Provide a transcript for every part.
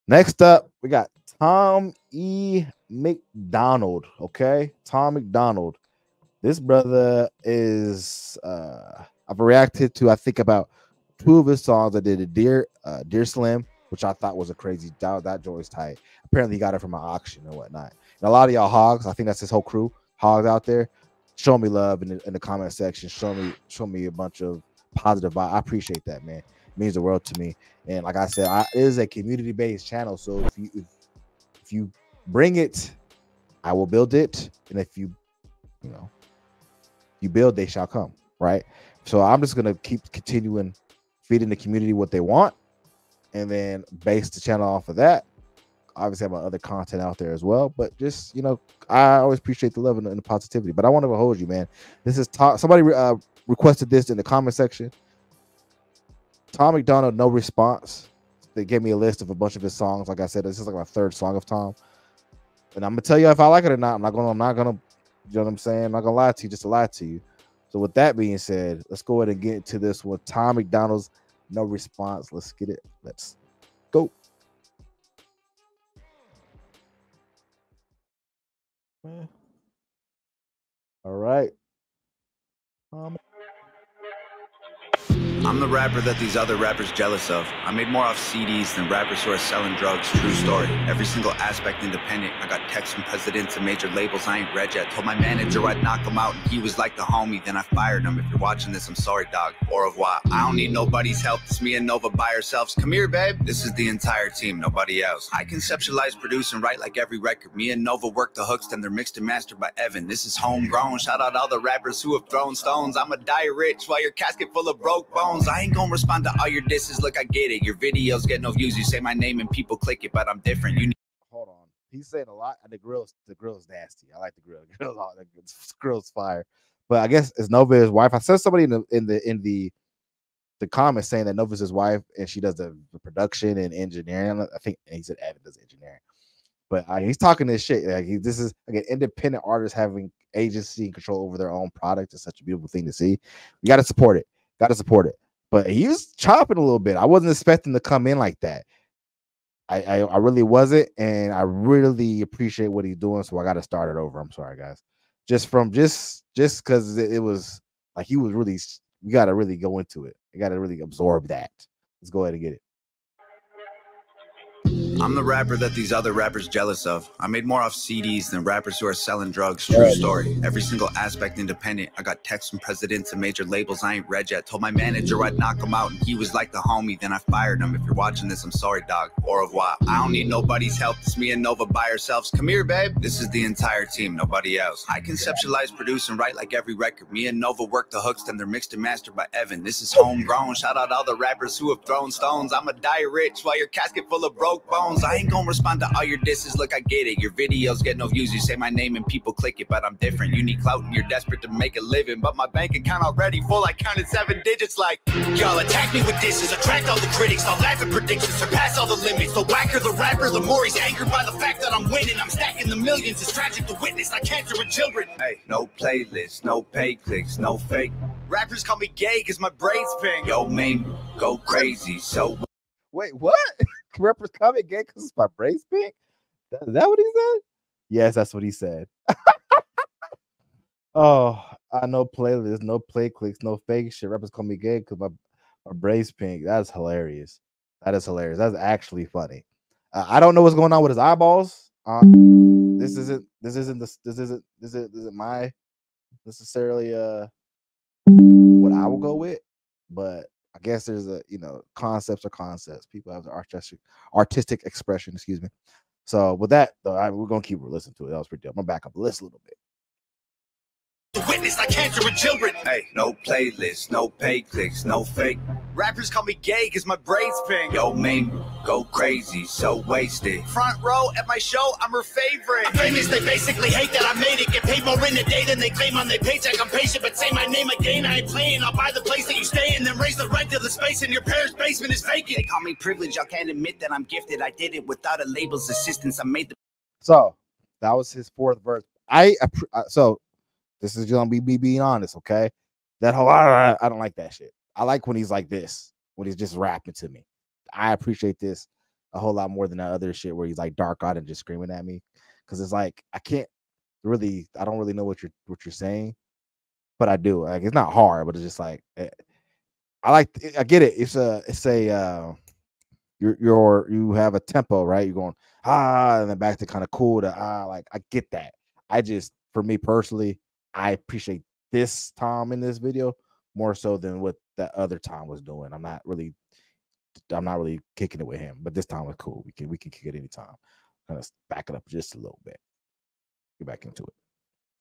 Next up, we got Tom E. McDonald. Okay, Tom McDonald. This brother is I've reacted to I think about two of his songs. I did a Dear Slim, which I thought was a crazy that joint's tight. Apparently he got it from an auction and whatnot. And a lot of y'all hogs, I think that's his whole crew, hogs out there, show me love in the comment section. Show me a bunch of positive vibe. I appreciate that, man. It means the world to me. And like I said, it is a community-based channel. So if you bring it, I will build it. And if you know you build, they shall come, right? So I'm just gonna keep continuing feeding the community what they want, and then base the channel off of that. Obviously, I have my other content out there as well, but just I always appreciate the love and the positivity. But I want to hold you, man. This is somebody requested this in the comment section. Tom McDonald, no response. They gave me a list of a bunch of his songs. Like I said, this is like my third song of Tom, and I'm gonna tell you if I like it or not. I'm not gonna. You know what I'm saying? I'm not gonna lie to you, just to lie to you. So with that being said, let's go ahead and get into this one. Tom McDonald's no response. Let's get it. Let's go. All right. I'm the rapper that these other rappers jealous of. I made more off CDs than rappers who are selling drugs. True story. Every single aspect independent. I got texts from presidents and major labels I ain't read yet. Told my manager I'd knock him out and he was like the homie. Then I fired him. If you're watching this, I'm sorry, dog. Au revoir. I don't need nobody's help. It's me and Nova by ourselves. Come here, babe. This is the entire team, nobody else. I conceptualize, produce, and write like every record. Me and Nova work the hooks, then they're mixed and mastered by Evan. This is homegrown. Shout out all the rappers who have thrown stones. I'ma die rich while your casket full of broke bones. I ain't gonna respond to all your disses. Look, I get it. Your videos get no views. You say my name and people click it, but I'm different. You need. Hold on. He's saying a lot. The grill's nasty. I like the grill. The grill's fire. But I guess it's Nova his wife. I saw somebody in the comments saying that Nova's his wife and she does the production and engineering. I think he said Evan does engineering. But he's talking this shit. Like this is like an independent artist having agency and control over their own product. It's such a beautiful thing to see. You got to support it. But he was chopping a little bit. I wasn't expecting to come in like that. I really wasn't, and I really appreciate what he's doing. So I got to start it over. I'm sorry, guys. Just because it was like he was really. You got to really go into it. You got to really absorb that. Let's go ahead and get it. I'm the rapper that these other rappers jealous of. I made more off CDs than rappers who are selling drugs. True story. Every single aspect independent. I got texts from presidents and major labels I ain't read yet. Told my manager I'd knock him out and he was like the homie. Then I fired him. If you're watching this, I'm sorry, dog. Au revoir. I don't need nobody's help. It's me and Nova by ourselves. Come here, babe. This is the entire team, nobody else. I conceptualize, produce, and write like every record. Me and Nova work the hooks, then they're mixed and mastered by Evan. This is homegrown. Shout out all the rappers who have thrown stones. I'ma die rich while your casket full of broke bones. I ain't gonna respond to all your disses. Look, I get it. Your videos get no views. You say my name and people click it, but I'm different. You need clout and you're desperate to make a living, but my bank account already full. I counted 7 digits like y'all attack me with disses, attract all the critics. I'll laugh at predictions, surpass all the limits. The whacker the rapper, the more he's angered by the fact that I'm winning. I'm stacking the millions. It's tragic to witness like cancer in children. Hey, no playlist, no pay clicks, no fake. Rappers call me gay cause my braids pink. Yo, man, go crazy. So wait, what? Rappers comment gay because my braids pink? Is that what he said? Yes, that's what he said. Oh, I know playlist, no play clicks, no fake shit. Rappers call me gay because my braids pink. That's hilarious. That is hilarious. That's actually funny. I don't know what's going on with his eyeballs. This isn't my necessarily what I will go with, but I guess there's concepts are concepts. People have the artistic expression, excuse me. So with that, though, we're gonna keep listening to it. That was pretty dope. I'm gonna back up the list a little bit. Witness like cancer in children. Hey, no playlist, no pay clicks, no fake. Rappers call me gay cause my braids pink. Yo, man, go crazy, so wasted. Front row at my show, I'm her favorite. I'm famous, they basically hate that I made it. Get paid more in a day than they claim on their paycheck. I'm patient, but say my name again, I ain't playing. I'll buy the place that you stay in, then raise the rent to the space in your parents' basement is vacant. They call me privileged, y'all can't admit that I'm gifted. I did it without a label's assistance. I made the. So that was his fourth verse. So this is gonna be me being honest, okay? That whole I don't like that shit. I like when he's like this, when he's just rapping to me. I appreciate this. a whole lot more than that other shit where he's like dark-eyed and just screaming at me. Because it's like I don't really know what you're saying, but I do. Like it's not hard, but it's just like I get it. It's a you have a tempo, right? You're going and then back to kind of cool to like I get that. For me personally, I appreciate this Tom in this video more so than what that other Tom was doing. I'm not really kicking it with him, but this time was cool. We can kick it anytime. Kind of back it up just a little bit. Get back into it.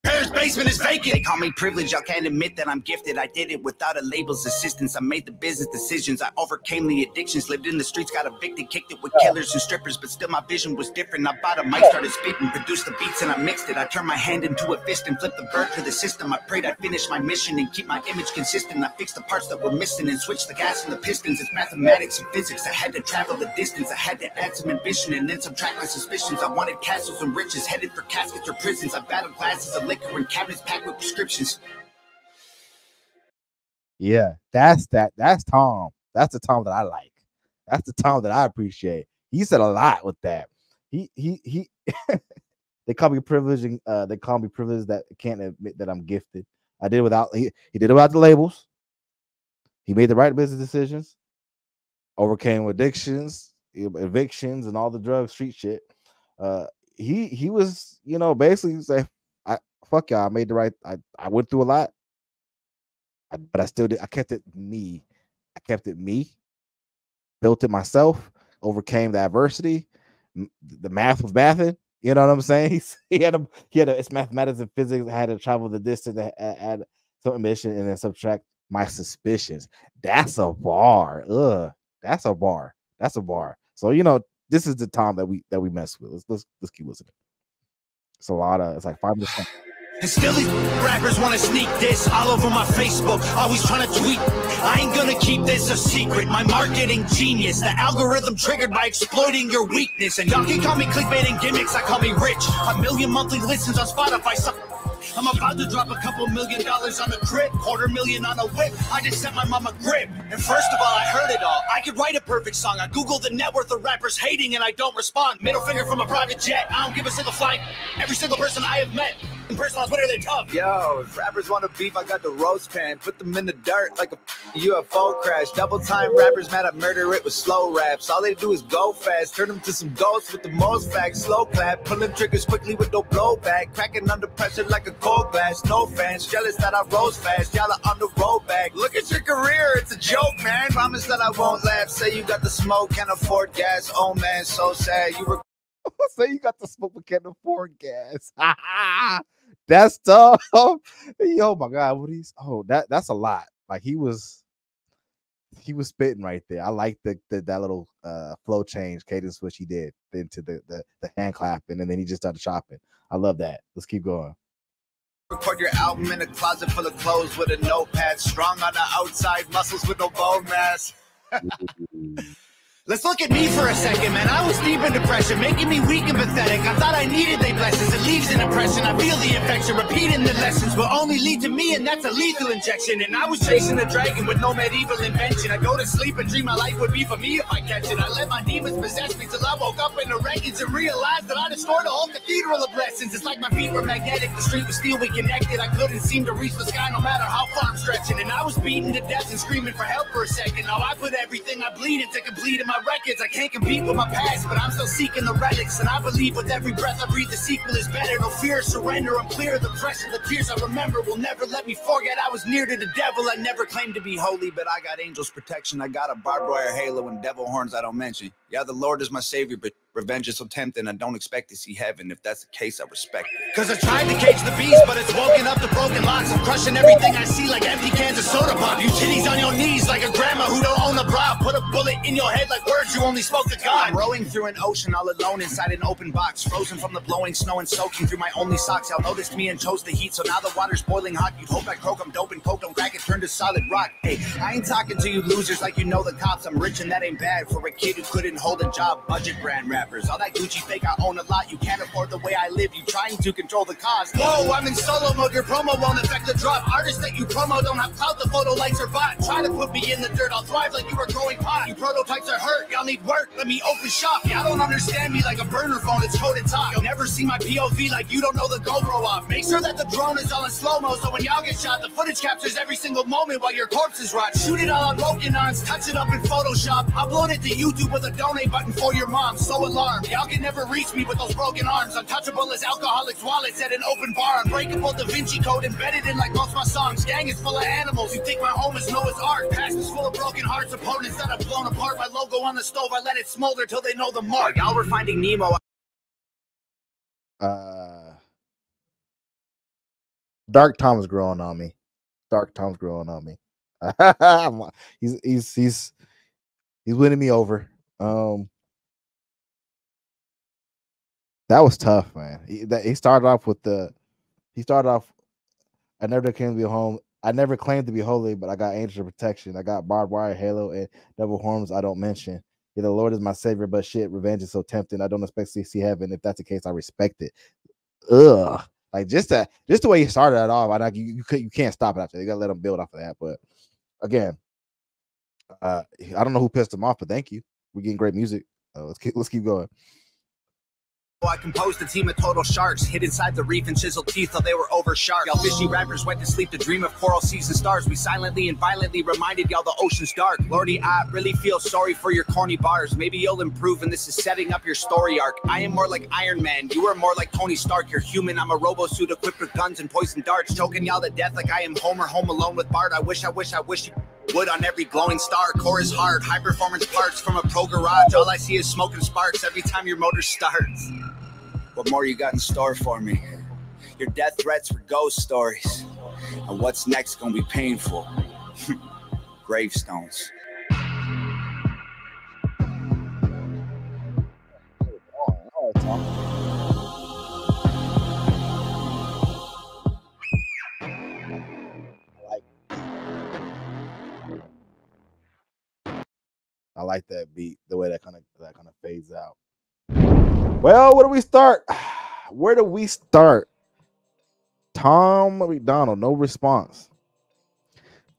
Parents' basement is vacant. They call me privileged. Y'all can't admit that I'm gifted. I did it without a label's assistance. I made the business decisions. I overcame the addictions. Lived in the streets, got evicted, kicked it with killers and strippers. But still, my vision was different. I bought a mic, started spitting, produced the beats, and I mixed it. I turned my hand into a fist and flipped the bird to the system. I prayed I'd finish my mission and keep my image consistent. I fixed the parts that were missing and switched the gas and the pistons. It's mathematics and physics. I had to travel the distance. I had to add some ambition and then subtract my suspicions. I wanted castles and riches, headed for caskets or prisons. I battled glasses of liquor and cabinets packed with prescriptions. Yeah, that's Tom. That's the Tom that I like. That's the Tom that I appreciate. He said a lot with that. He they call me privileged and they call me privileged that can't admit that I'm gifted. I did without he did it without the labels. He made the right business decisions, overcame addictions, evictions, and all the drug street shit. He was, basically say, fuck y'all, I made the right. I went through a lot, but I still did. I kept it me. Built it myself. Overcame the adversity. The math was mathing. You know what I'm saying? He had it's mathematics and physics. I had to travel the distance, add some admission, and then subtract my suspicions. That's a bar. That's a bar. So this is the Tom that we mess with. Let's keep listening. It's a lot of. It's like 5%. And still these rappers want to sneak this all over my Facebook, always trying to tweet. I ain't gonna keep this a secret. My marketing genius, the algorithm triggered by exploiting your weakness. And y'all can call me clickbait and gimmicks, I call me rich. 1 million monthly listens on Spotify. I'm about to drop a couple $1 million on a crib, $250,000 on a whip. I just sent my mom a grip. And first of all, I heard it all. I could write a perfect song. I Googled the net worth of rappers hating and I don't respond. Middle finger from a private jet. I don't give a single flight. Every single person I have met in person on Twitter, they're tough. Yo, if rappers want to beef, I got the roast pan. Put them in the dirt like a UFO crash. Double time rappers mad at murder it with slow raps. All they do is go fast. Turn them to some ghosts with the most facts. Slow clap. Pulling triggers quickly with no blowback. Cracking under pressure like a cold glass. No fans. Jealous that I rose fast. Y'all are on the road back. Look at your career. It's a joke, man. Promise that I won't laugh. Say you got the smoke. Can't afford gas. Oh, man. So sad. You were. Say you got the smoke but can't afford gas. That's tough. Oh my God. That's a lot. Like he was spitting right there. I like that little flow change, cadence switch he did into the hand clapping, and then he just started chopping. I love that. Let's keep going. Record your album in a closet full of clothes with a notepad, strong on the outside, muscles with no bone mass. Let's look at me for a second, man. I was deep in depression, making me weak and pathetic. I thought I needed their blessings. It leaves an impression. I feel the infection. Repeating the lessons will only lead to me, and that's a lethal injection. And I was chasing a dragon with no medieval invention. I go to sleep and dream my life would be for me if I catch it. I let my demons possess me till I woke up in the wreckage and realized that I destroyed a whole cathedral of blessings. It's like my feet were magnetic. The street was steel, we connected. I couldn't seem to reach the sky no matter how far I'm stretching. And I was beaten to death and screaming for help for a second. Now I put everything I bleed into complete in my records. I can't compete with my past, but I'm still seeking the relics. And I believe with every breath I breathe, the sequel is better. No fear, surrender, I'm clear. The pressure, the tears I remember will never let me forget I was near to the devil. I never claimed to be holy, but I got angels' protection. I got a barbed wire halo and devil horns I don't mention. Yeah, the Lord is my savior, but revenge is so tempting. I don't expect to see heaven. If that's the case, I respect it. Cause I tried to cage the beast, but it's woken up the broken locks. I'm crushing everything I see like empty cans of soda pop. You titties on your knees like a grandma who don't own a bra. Put a bullet in your head like words you only spoke to God. I'm rowing through an ocean all alone inside an open box. Frozen from the blowing snow and soaking through my only socks. Y'all noticed me and chose the heat, so now the water's boiling hot. You'd hope I croak, I'm dope and coke, don't crack it. turned to solid rock. Hey, I ain't talking to you losers like you know the cops. I'm rich and that ain't bad for a kid who couldn't hold a job. Budget brand rappers, all that Gucci fake, I own a lot. You can't afford the way I live, you trying to control the cost. Whoa, I'm in solo mode, your promo won't affect the drop. Artists that you promo don't have clout, the photo likes are bought. Try to put me in the dirt, I'll thrive like you were growing pot. You prototypes are hurt, y'all need work, let me open shop. Y'all don't understand me like a burner phone, it's coded talk. You'll never see my POV like you don't know the GoPro off. Make sure that the drone is all in slow-mo, so when y'all get shot, the footage captures every single moment while your corpses rot. Shoot it all on broken arms, touch it up in Photoshop. Upload it to YouTube with a donate button for your mom. So alarmed, y'all can never reach me with those broken arms. Untouchable as alcoholics' wallets at an open bar. Unbreakable Da Vinci Code embedded in like most my songs. Gang is full of animals, you think my home is Noah's Ark. Past is full of broken hearts, opponents that have blown apart. My logo on the stove, I let it smolder till they know the mark. Y'all were finding Nemo. Dark Tom's growing on me. Dark Tom's growing on me. He's winning me over. That was tough, man. He started off with I never claimed to be home. I never claimed to be holy, but I got angel protection. I got barbed wire, halo, and double horns. I don't mention. Yeah, the Lord is my savior, but shit, revenge is so tempting. I don't expect to see heaven. If that's the case, I respect it. Ugh. Like just the way he started it off, I know you can't stop it after. You gotta let him build off of that. But again, I don't know who pissed him off, but thank you. We're getting great music. Let's keep going. I composed a team of total sharks, hid inside the reef and chiseled teeth till they were over sharp. Y'all fishy rappers went to sleep to dream of coral seas and stars. We silently and violently reminded y'all the ocean's dark. Lordy, I really feel sorry for your corny bars. Maybe you'll improve and this is setting up your story arc. I am more like Iron Man, you are more like Tony Stark. You're human, I'm a robo suit equipped with guns and poison darts. Choking y'all to death like I am Homer home alone with Bart. I wish you would on every glowing star. Core is hard, high performance parts from a pro garage. All I see is smoke and sparks every time your motor starts. What more you got in store for me? Your death threats were ghost stories. And what's next gonna be painful? Gravestones. I like that beat, the way that kind of fades out. Well, where do we start? Where do we start? Tom MacDonald, no response.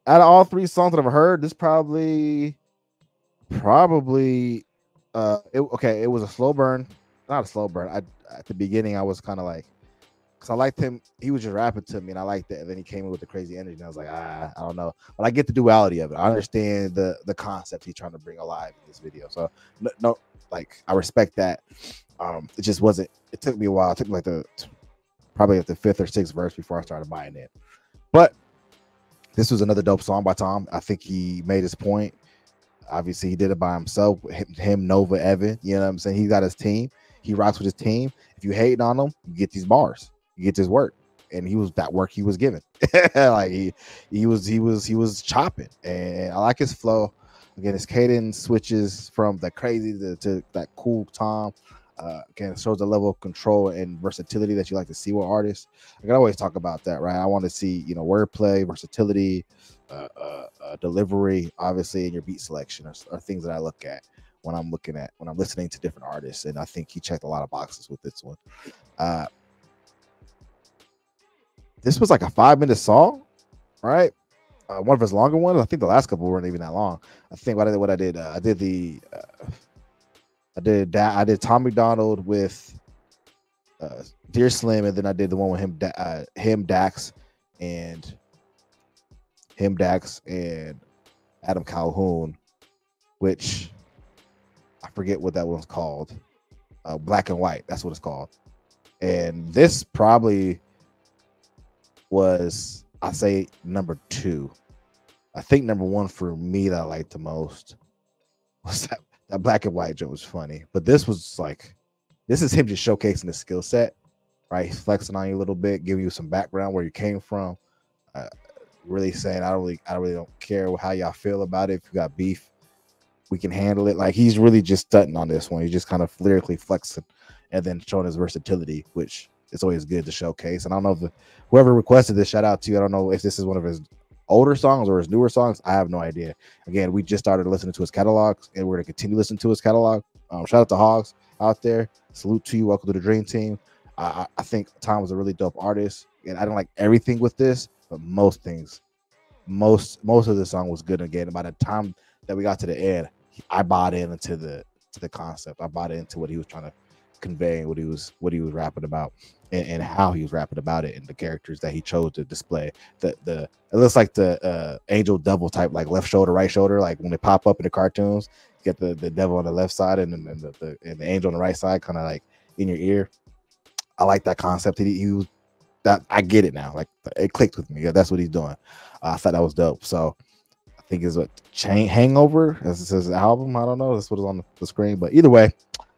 Out of all three songs that I've heard, this probably it was a slow burn. Not a slow burn. At the beginning, I was kind of like, because I liked him. He was just rapping to me, and I liked that. And then he came in with the crazy energy, and I was like, I don't know. But I get the duality of it. I understand the concept he's trying to bring alive in this video. So no, like I respect that. It just wasn't. It took me a while. It took me like probably at the fifth or sixth verse before I started buying it. But this was another dope song by Tom. I think he made his point. Obviously, he did it by himself. Him, Nova, Evan. You know what I'm saying? He got his team. He rocks with his team. If you hating on him, you get these bars. You get this work. And that work he was given. Like he was chopping. And I like his flow. Again, his cadence switches from the crazy to that cool Tom. Again, shows the level of control and versatility that you like to see with artists. I can always talk about that, right? I want to see, wordplay, versatility, delivery, obviously, and your beat selection are things that I look at when I'm listening to different artists. And I think he checked a lot of boxes with this one. This was like a 5-minute song, right? One of his longer ones. I think the last couple weren't even that long. I think what I did, I did Tom MacDonald with Dear Slim, and then I did the one with him, Dax, and Adam Calhoun, which I forget what that one's called. Black and White, that's what it's called. And this probably was, I say, number 2. I think number 1 for me that I liked the most was that Black and White joke was funny. But this was like, this is him just showcasing his skill set, right? He's flexing on you a little bit, giving you some background where you came from, really saying, I really don't care how y'all feel about it. If you got beef, we can handle it. Like, he's really just stunting on this one. He's just kind of lyrically flexing and then showing his versatility, which is always good to showcase. And I don't know if whoever requested this, shout out to you. I don't know if this is one of his older songs or his newer songs, I have no idea. Again, we just started listening to his catalog, and we're gonna continue listening to his catalog. Shout out to Hogs out there. Salute to you. Welcome to the Dream Team. I think Tom was a really dope artist, and I didn't like everything with this, but most things, most of the song was good. Again, by the time that we got to the end, I bought into the concept. I bought into what he was trying to convey, what he was rapping about, and how he was rapping about it, and the characters that he chose to display. The it looks like the angel devil type, like left shoulder, right shoulder, like when they pop up in the cartoons. You get the devil on the left side and then the angel on the right side, kind of like in your ear. I like that concept. He was that. I get it now. Like it clicked with me. Yeah, that's what he's doing. I thought that was dope. So I think is what Hangover, as it says, album. I don't know. That's what is on the screen. But either way,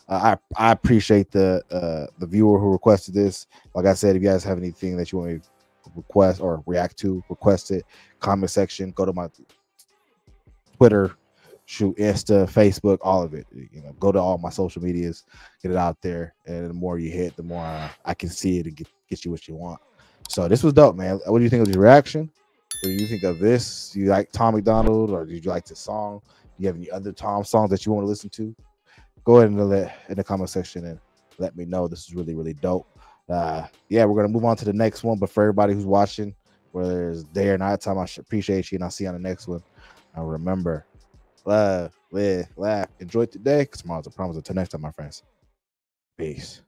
I appreciate the viewer who requested this. Like I said, if you guys have anything that you want me to request or react to, request it. Comment section. Go to my Twitter, shoot, Insta, Facebook, all of it. You know, go to all my social medias, get it out there, and the more you hit, the more I can see it and get you what you want. So this was dope, man. What do you think of the reaction? What do you think of this? Do you like Tom MacDonald, or did you like this song? Do you have any other Tom songs that you want to listen to? Go ahead and let in the comment section and let me know. This is really, really dope. Yeah, we're gonna move on to the next one. But for everybody who's watching, whether it's day or night time, I appreciate you, and I'll see you on the next one. Remember, love, live, laugh, enjoy today, because tomorrow's a promise. Until next time, my friends. Peace.